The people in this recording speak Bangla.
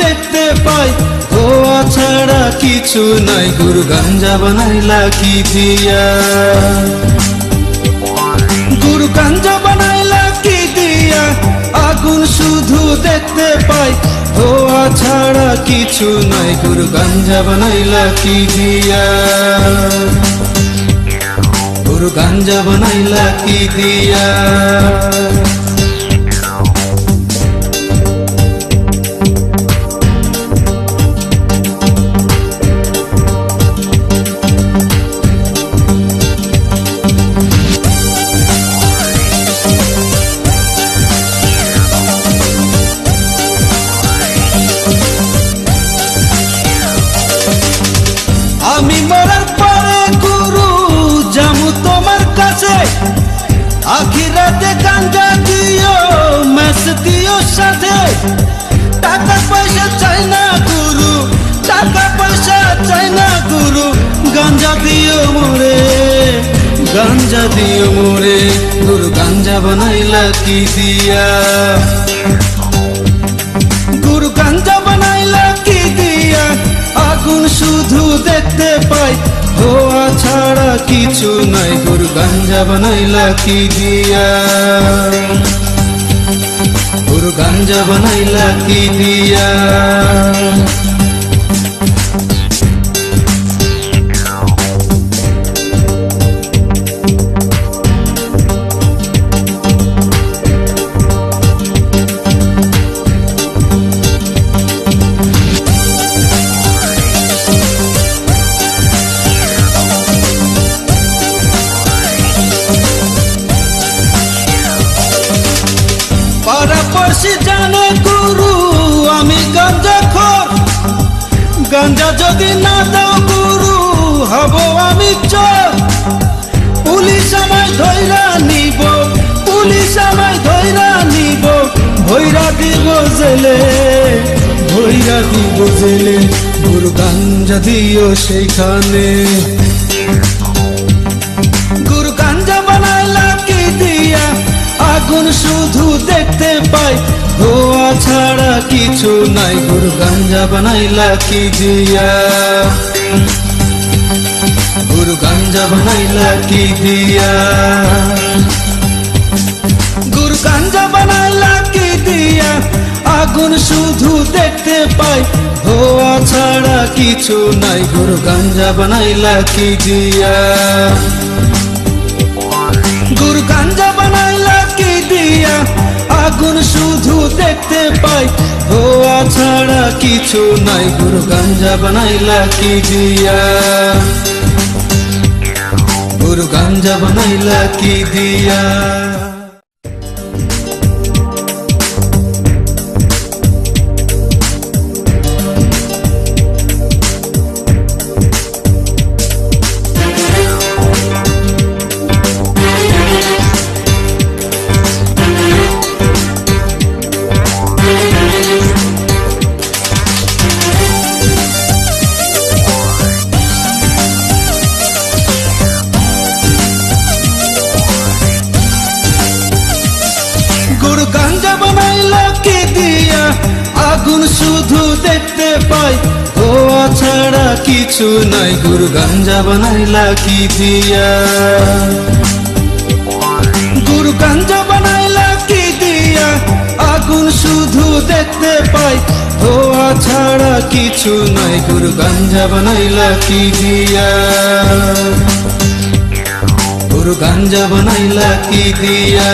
দেখতে পাই, ধোয়া ছাড়া কিছু নাই। গুরু গাঞ্জা বানাইলা কি দিয়া, গুরু গাঞ্জা বানাইলা কি দিয়া, আগুন শুধু দেখতে পাই, ধোয়া ছাড়া কিছু নাই। গুরু গাঞ্জা বানাইলা কি দিয়া, গুরু গাঞ্জা বানাইলা কি দিয়া। আমি মরার পরে গুরু যামু তোমার কাছে, আখিরাতে গাঞ্জা দিও, মেস দিও সাথে। টাকা পয়সা চাই না গুরু, টাকা পয়সা চাই না গুরু, গাঞ্জা দিও মোরে, গাঞ্জা দিও মোরে। গুরু গাঞ্জা বানাইলা কি দিয়া, গুরু গাঞ্জা বানাইলা কি দিয়া, আগুন শুধু দেখতে পাই, ধোয়া ছাড়া কিছু নাই। গুরু গাঞ্জা বানাইলা কি দিয়া, গুরু গাঞ্জা বানাইলা কি দিয়া। পাড়াপড়শি জানে গুরু আমি গাঞ্জাখোর, গাঞ্জা যদি না দাও গুরু হব আমি চোর। পুলিশ আমায় ধইরা নিব, পুলিশ আমায় ধইরা নিব, ভৈরা দিব জেলে, ভৈরা দিব জেলে। গুরু গাঞ্জা দিও সেইখানে, গুরু গাঞ্জা বানাইলা কি দিয়া, আগুন শুধু দেখতে পাই, ধোয়া ছাড়া কিছু নাই। গুরু গাঞ্জা বানাইলা কি দিয়া, গুরু গাঞ্জা বানাইলা কি দিয়া, গুরু গাঞ্জা বানাইলা কি দিয়া, আগুন শুধু দেখতে পাই, ধোয়া ছাড়া কিছু নাই। গুরু গাঞ্জা বানাইলা কি দিয়া, গুরু গাঞ্জা বানাইলা কি দিয়া, আগুন শুধু দেখতে পাই, ধোয়া ছাড়া কিছু নাই। গুরু গাঞ্জা বানাইলা কি দিয়া, গুরু গাঞ্জা বানাইলা কি দিয়া। গুরু গাঞ্জা বানাইলা কি দিয়া, আগুন শুধু দেখতে পাই, ধোয়া ছাড়া কিছু নাই। গুরু গাঞ্জা বানাইলা কি দিয়া, গুরু গাঞ্জা বানাইলা কি দিয়া, আগুন শুধু দেখতে পাই, ধোয়া ছাড়া কিছু নাই। গুরু গাঞ্জা বানাইলা কি দিয়া, গুরু গাঞ্জা বানাইলা কি দিয়া।